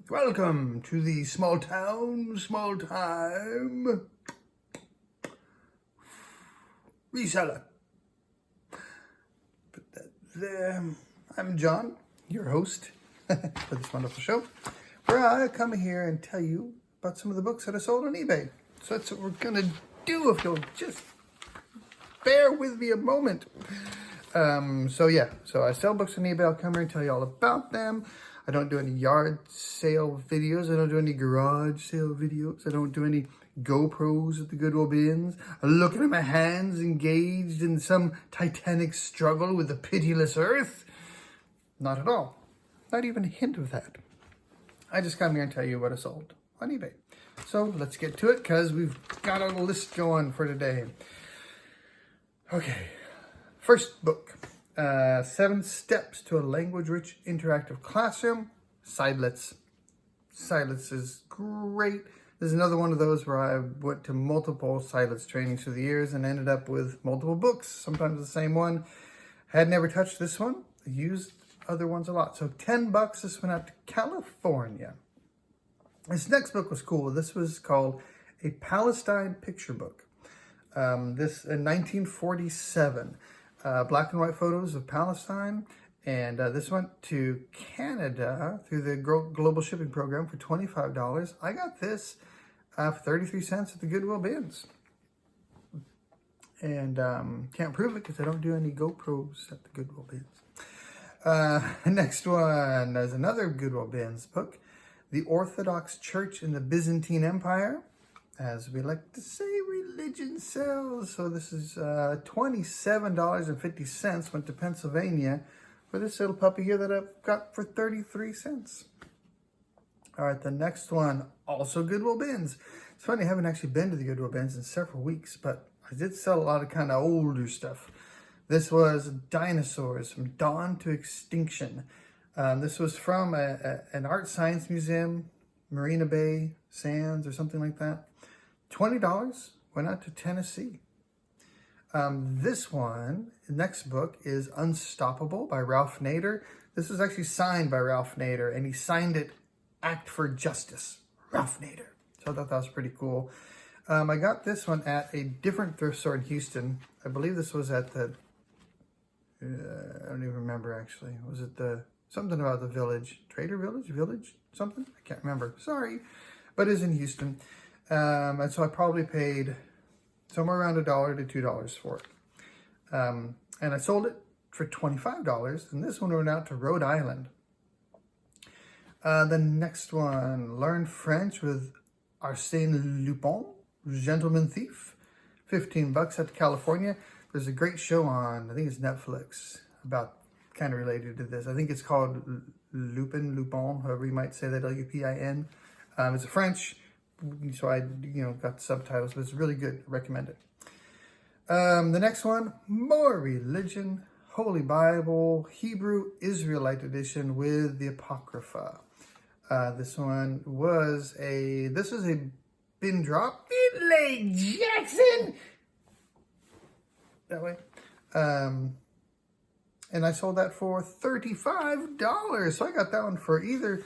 Welcome to the small town, small time reseller. Put that there. I'm John, your host for this wonderful show, where I come here and tell you about some of the books that are sold on eBay. So that's what we're going to do if you'll just bear with me a moment. So I sell books on eBay. I'll come here and tell you all about them. I don't do any yard sale videos. I don't do any garage sale videos. I don't do any GoPros at the Goodwill bins. I'm looking at my hands engaged in some titanic struggle with the pitiless earth. Not at all. Not even a hint of that. I just come here and tell you what I sold on eBay. So let's get to it because we've got a list going for today. Okay, first book. 7 Steps to a Language-Rich Interactive Classroom. Sidelets. Sidelets is great. There's another one of those where I went to multiple Sidelets trainings through the years and ended up with multiple books, sometimes the same one. Had never touched this one. I used other ones a lot. So $10, this went out to California. This next book was cool. This was called A Palestine Picture Book. This in 1947. Black and white photos of Palestine, and this went to Canada through the global shipping program for $25. I got this for 33 cents at the Goodwill bins, and can't prove it because I don't do any GoPros at the Goodwill bins. Next one is another Goodwill bins book, The Orthodox Church in the Byzantine Empire. As we like to say, religion sells. So this is $27.50, went to Pennsylvania for this little puppy here that I've got for 33 cents. All right, the next one, also Goodwill bins. It's funny, I haven't actually been to the Goodwill bins in several weeks, but I did sell a lot of kind of older stuff. This was Dinosaurs from Dawn to Extinction. This was from an art science museum, Marina Bay Sands or something like that. $20 went out to Tennessee. This one, the next book is Unstoppable by Ralph Nader. This was actually signed by Ralph Nader, and he signed it Act for Justice, Ralph Nader. So I thought that was pretty cool. I got this one at a different thrift store in Houston. I believe this was at the, I don't even remember actually. Was it something about the Village? Trader Village? Something? I can't remember. Sorry. But it's in Houston. And so I probably paid somewhere around $1 to $2 for it. And I sold it for $25. And this one went out to Rhode Island. The next one, Learn French with Arsène Lupin, Gentleman Thief. $15 out to California. There's a great show on, I think it's Netflix, about kind of related to this. I think it's called Lupin, however you might say that, Lupin. It's a French, so I got the subtitles, but it's really good. I recommend it. The next one, More Religion, Holy Bible, Hebrew Israelite edition with the Apocrypha. This one was this is a bin drop. Percy Jackson! That way. And I sold that for $35. So I got that one for either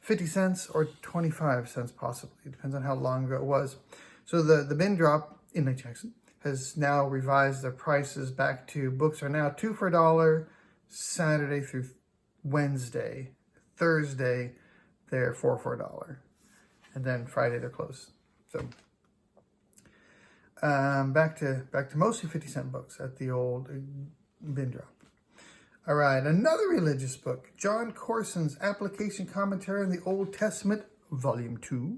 50 cents or 25 cents possibly. It depends on how long ago it was. So the bin drop in Lake Jackson has now revised their prices back to, books are now 2 for $1, Saturday through Wednesday. Thursday, they're 4 for $1. And then Friday they're closed. So back to mostly 50-cent books at the old bin drop. All right, another religious book, John Corson's Application Commentary on the Old Testament, Volume 2.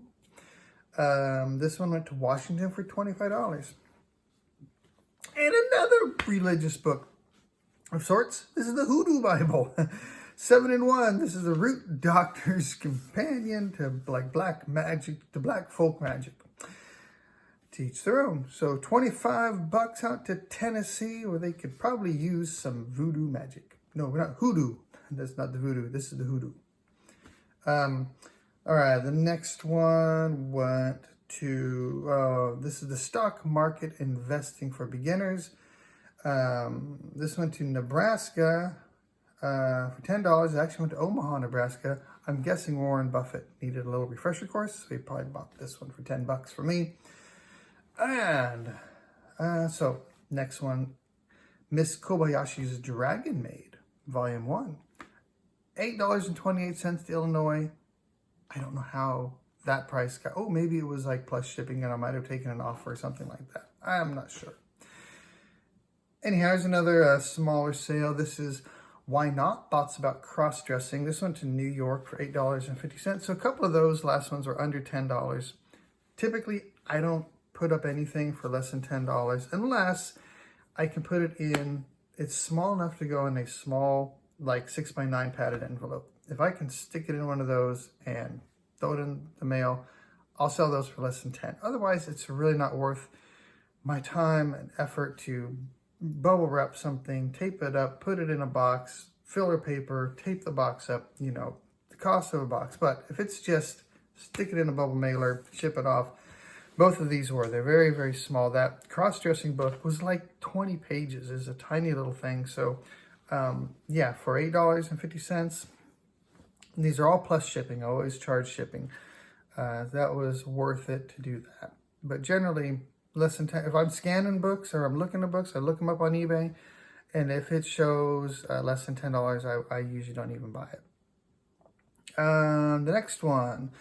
This one went to Washington for $25. And another religious book of sorts. This is the Hoodoo Bible. 7-in-1. This is the Root Doctor's Companion to black magic, to black folk magic. To each their own. So $25 out to Tennessee, where they could probably use some voodoo magic. No, we're not hoodoo. That's not the voodoo. This is the hoodoo. All right, the next one went to, this is the Stock Market Investing for Beginners. This went to Nebraska for $10. It actually went to Omaha, Nebraska. I'm guessing Warren Buffett needed a little refresher course, so he probably bought this one for $10 for me. And so next one, Miss Kobayashi's Dragon Maid, Volume 1. $8.28 to Illinois. I don't know how that price got. Oh, maybe it was like plus shipping and I might have taken an offer or something like that. I'm not sure. Anyhow, here's another smaller sale. This is Why Not? Thoughts About Cross-Dressing. This went to New York for $8.50. So a couple of those last ones were under $10. Typically, I don't put up anything for less than $10 unless I can put it in, it's small enough to go in a small, like 6x9 padded envelope. If I can stick it in one of those and throw it in the mail, I'll sell those for less than 10. Otherwise, it's really not worth my time and effort to bubble wrap something, tape it up, put it in a box, filler paper, tape the box up, you know, the cost of a box. But if it's just stick it in a bubble mailer, ship it off, both of these were. They're very, very small. That cross-dressing book was like 20 pages. It's a tiny little thing. So, yeah, for $8.50, these are all plus shipping. I always charge shipping. That was worth it to do that. But generally, less than 10. If I'm scanning books or I'm looking at books, I look them up on eBay. And if it shows less than $10, I usually don't even buy it. The next one,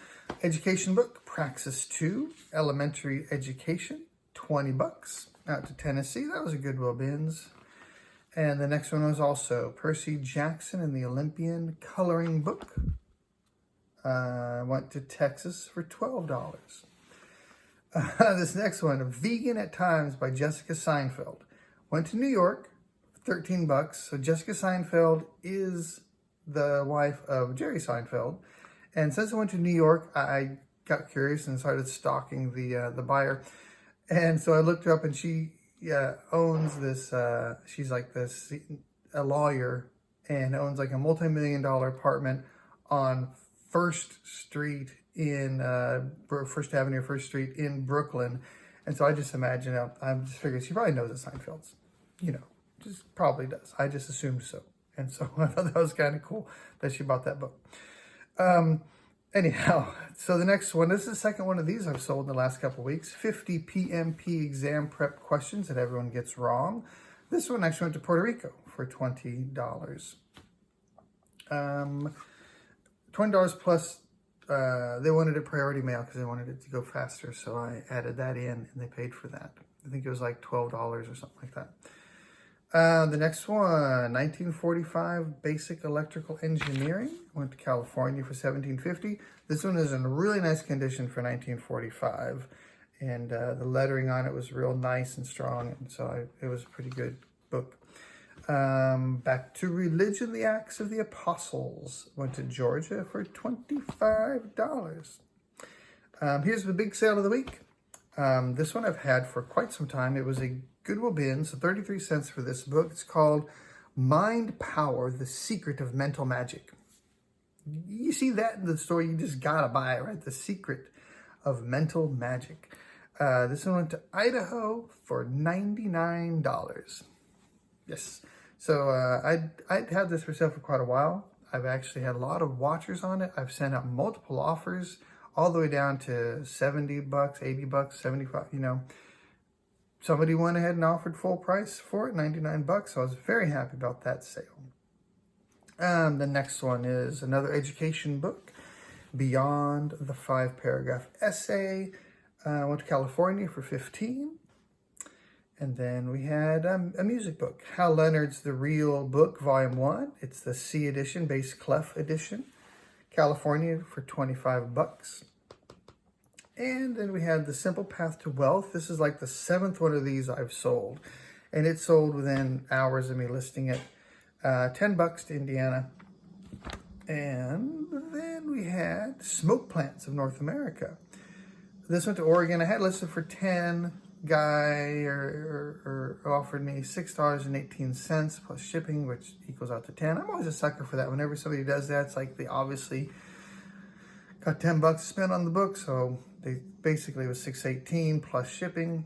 education book, Praxis II, Elementary Education, $20, out to Tennessee. That was a Goodwill Bins. And the next one was also Percy Jackson and the Olympian Coloring Book. Went to Texas for $12. This next one, Vegan at Times by Jessica Seinfeld. Went to New York, $13. So Jessica Seinfeld is the wife of Jerry Seinfeld. And since I went to New York, I got curious and started stalking the buyer. And so I looked her up, and she owns this, she's like this, a lawyer, and owns like a multi-million-dollar apartment on First Street in, First Avenue, First Street in Brooklyn. And so I just imagine, I just figured she probably knows the Seinfelds, you know, just probably does. I just assumed so. And so I thought that was kind of cool that she bought that book. Anyhow, so the next one, this is the second one of these I've sold in the last couple of weeks. 50 PMP exam prep questions that everyone gets wrong. This one actually went to Puerto Rico for $20. $20 plus, they wanted it priority mail because they wanted it to go faster. So I added that in and they paid for that. I think it was like $12 or something like that. The next one, 1945 Basic Electrical Engineering. Went to California for $17.50. This one is in really nice condition for 1945. And the lettering on it was real nice and strong. And so it was a pretty good book. Back to Religion, the Acts of the Apostles. Went to Georgia for $25. Here's the big sale of the week. This one I've had for quite some time. It was a Goodwill Bins, so 33 cents for this book. It's called Mind Power, The Secret of Mental Magic. You see that in the store, you just gotta buy it, right? The Secret of Mental Magic. This one went to Idaho for $99. Yes. So I'd had this for sale for quite a while. I've actually had a lot of watchers on it. I've sent out multiple offers all the way down to $70, $80, 75, you know. Somebody went ahead and offered full price for it, $99. So I was very happy about that sale. The next one is another education book, Beyond the 5-Paragraph Essay. Went to California for $15. And then we had a music book, Hal Leonard's The Real Book, Volume 1. It's the C edition, bass clef edition. California for $25. And then we had The Simple Path to Wealth. This is like the 7th one of these I've sold. And it sold within hours of me listing it. $10 to Indiana. And then we had Smoke Plants of North America. This went to Oregon. I had listed for $10. Guy offered me $6.18 plus shipping, which equals out to $10. I'm always a sucker for that. Whenever somebody does that, it's like they obviously got $10 to spend on the book. So they basically was $6.18 plus shipping.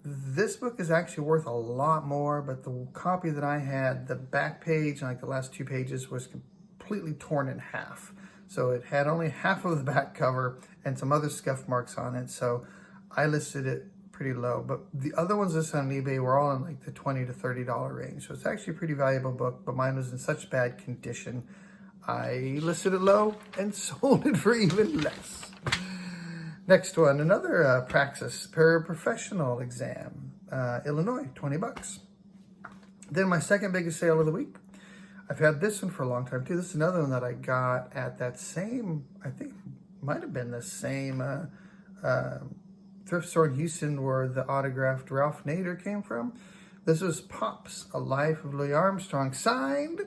This book is actually worth a lot more, but the copy that I had, the back page, like the last 2 pages, was completely torn in half. So it had only half of the back cover and some other scuff marks on it. So I listed it pretty low, but the other ones listed on eBay were all in like the $20 to $30 range. So it's actually a pretty valuable book, but mine was in such bad condition. I listed it low and sold it for even less. Next one, another Praxis Paraprofessional exam, Illinois, $20. Then my second biggest sale of the week. I've had this one for a long time too. This is another one that I got at that same, I think might have been the same thrift store in Houston where the autographed Ralph Nader came from. This was Pops, A Life of Louis Armstrong, signed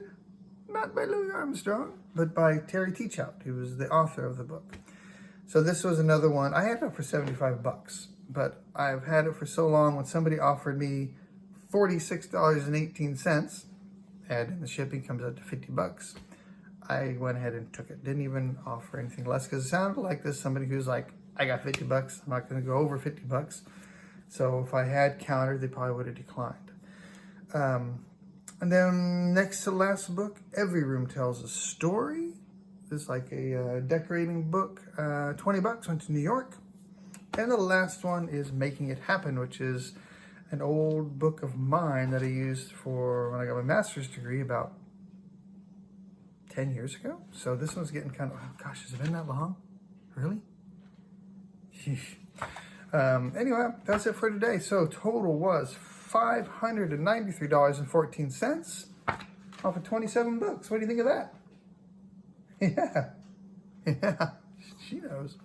not by Louis Armstrong, but by Terry Teachout, who was the author of the book. So this was another one. I had it for $75, but I've had it for so long. When somebody offered me $46.18, add in the shipping, comes out to $50. I went ahead and took it. Didn't even offer anything less because it sounded like this somebody who's like, I got $50. I'm not going to go over $50. So if I had countered, they probably would have declined. And then next to last book, Every Room Tells a Story. This is like a decorating book. $20, went to New York. And the last one is Making It Happen, which is an old book of mine that I used for when I got my master's degree about 10 years ago. So this one's getting kind of, oh gosh, has it been that long? Really? Anyway, that's it for today. So total was $593.14 off of 27 books. What do you think of that? Yeah, she knows.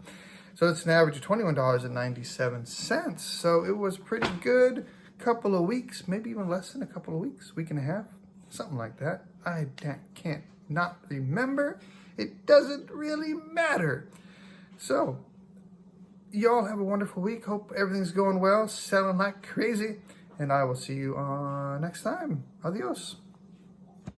So it's an average of $21.97. So it was pretty good. Couple of weeks, maybe even less than a couple of weeks, week and a half, something like that. I can't not remember. It doesn't really matter. So y'all have a wonderful week. Hope everything's going well, selling like crazy. And I will see you next time. Adios.